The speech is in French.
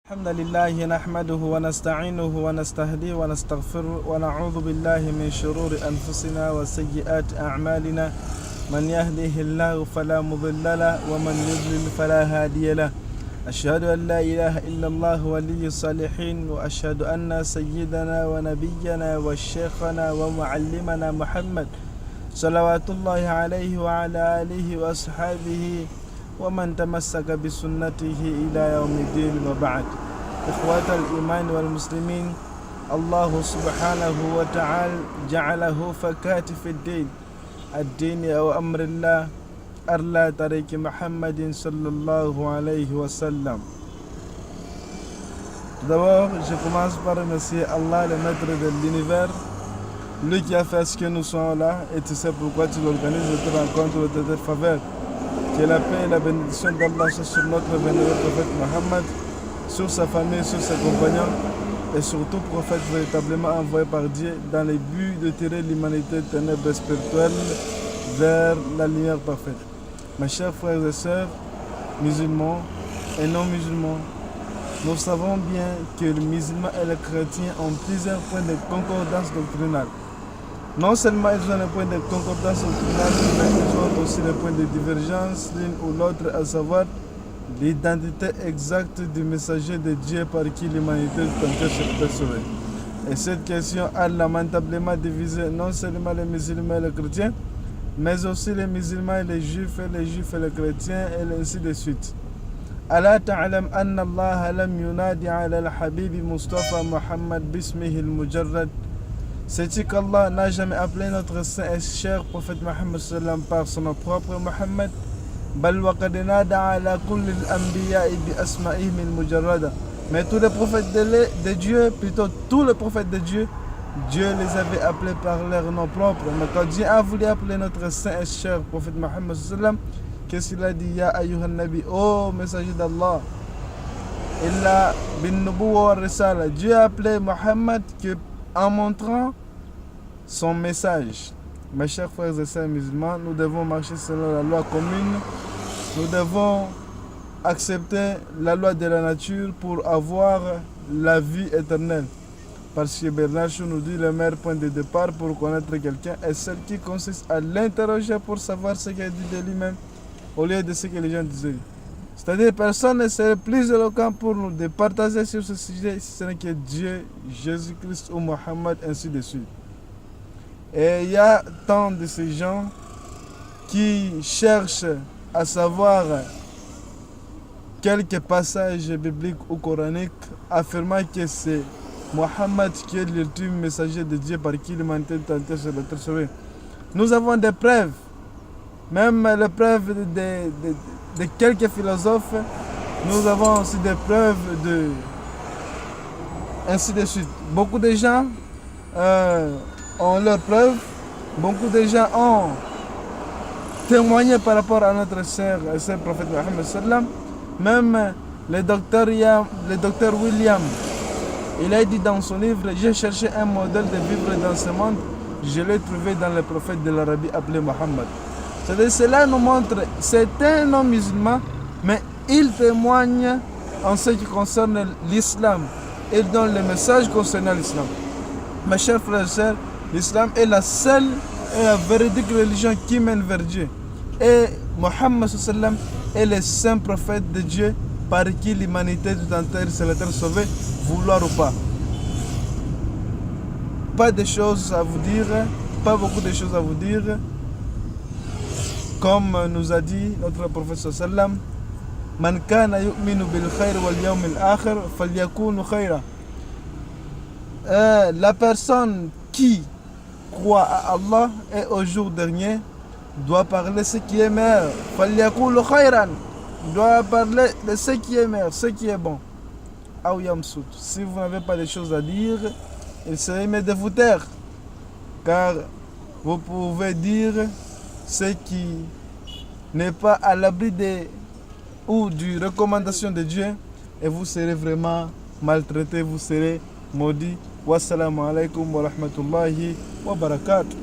الحمد لله نحمده ونستعينه ونستهديه ونستغفره ونعوذ بالله من شرور أنفسنا وسيئات أعمالنا من يهده الله فلا مضل له ومن يضلل فلا هادي له أشهد أن لا إله إلا الله ولي الصالحين وأشهد أن سيدنا ونبينا وشيخنا ومعلمنا محمد صلوات الله عليه وعلى آله وأصحابه ومن تمسك بسنته إلى يوم الدين وبعد. إخوة الإيمان والمسلمين، الله سبحانه وتعالى جعله فكات في الدين أو أمر الله أرلا طريق محمد صلى الله عليه وسلم. D'abord, je commence par remercier Allah, le maître de l'univers, lui qui a fait ce que nous sommes là, et tu sais pourquoi tu l'organises cette rencontre de tes faveurs. Que la paix et la bénédiction d'Allah soit sur notre vénéré prophète Mohammed, sur sa famille, sur ses compagnons, et surtout prophète véritablement envoyé par Dieu dans le but de tirer l'humanité ténèbres spirituelles vers la lumière parfaite. Mes chers frères et sœurs, musulmans et non musulmans, nous savons bien que les musulmans et les chrétiens ont plusieurs points de concordance doctrinale. Non seulement ils ont des points de concordance doctrinale, mais ils ont aussi des points de divergence l'une ou l'autre, à savoir l'identité exacte du messager de Dieu par qui l'humanité tentait se percevoir. Et cette question a lamentablement divisé non seulement les musulmans et les chrétiens, mais aussi les musulmans et les juifs et les chrétiens, et ainsi de suite. ألا تعلم أن الله لم ينادي على الحبيب مصطفى محمد باسمه المجرد. Sais-tu qu'Allah n'a jamais appelé notre saint et cher prophète Mohammed sallam par son propre Mohammed? بل وقد نادى على كل الأنبياء بأسمائهم المجردة. Mais tous les prophètes de Dieu, plutôt tous les prophètes de Dieu, Dieu les avait appelés par leur nom propre. Mais quand Dieu a voulu appeler notre saint et cher prophète Mohammed sallam, qu'est-ce qu'il a dit? Ya ayyuhan nabi, ô messager d'Allah. Illa bin nubuwa wa risala. Dieu a appelé Mohammed en montrant son message. Mes chers frères et sœurs musulmans, nous devons marcher selon la loi commune. Nous devons accepter la loi de la nature pour avoir la vie éternelle. Parce que Bernard Shaw nous dit le meilleur point de départ pour connaître quelqu'un est celle qui consiste à l'interroger pour savoir ce qu'il dit de lui-même au lieu de ce que les gens disaient. C'est-à-dire personne ne serait plus éloquent pour nous de partager sur ce sujet si ce n'est que Dieu, Jésus-Christ ou Mohammed, ainsi de suite. Et il y a tant de ces gens qui cherchent à savoir quelques passages bibliques ou coraniques affirmant que c'est Mohammed qui est l'ultime messager de Dieu par qui l'humanité tentait sur la terre sauvée. Nous avons des preuves, même les preuves de quelques philosophes. Nous avons aussi des preuves de ainsi de suite. Beaucoup de gens ont leurs preuves. Beaucoup de gens ont témoigné par rapport à notre cher prophète Mohammed sallam. Même le docteur William, il a dit dans son livre: j'ai cherché un modèle de vivre dans ce monde, je l'ai trouvé dans le prophète de l'Arabie appelé Mohammed. Cela nous montre, c'est un homme musulman, mais il témoigne en ce qui concerne l'islam. Il donne le message concernant l'islam. Mes chers frères et sœurs, l'islam est la seule et la véridique religion qui mène vers Dieu. Et Mohammed sallam est le saint prophète de Dieu par qui l'humanité tout entière se l'être sauvée, vouloir ou pas. Pas de choses à vous dire, pas beaucoup de choses à vous dire. Comme nous a dit notre prophète sallam, Man kana yu'minu bil khayr wal yawm al akhir falyakunu khayra. La personne qui croit à Allah et au jour dernier doit parler ce qui est meilleur. Falyakunu khayran. Doit parler de ce qui est meilleur, ce qui est bon. Aw yamsut. Si vous n'avez pas de choses à dire, il serait mieux de vous taire, car vous pouvez dire ce qui n'est pas à l'abri ou du recommandation de Dieu, et vous serez vraiment maltraité, vous serez maudit. Wassalamu alaikum wa rahmatullahi wa barakatuh.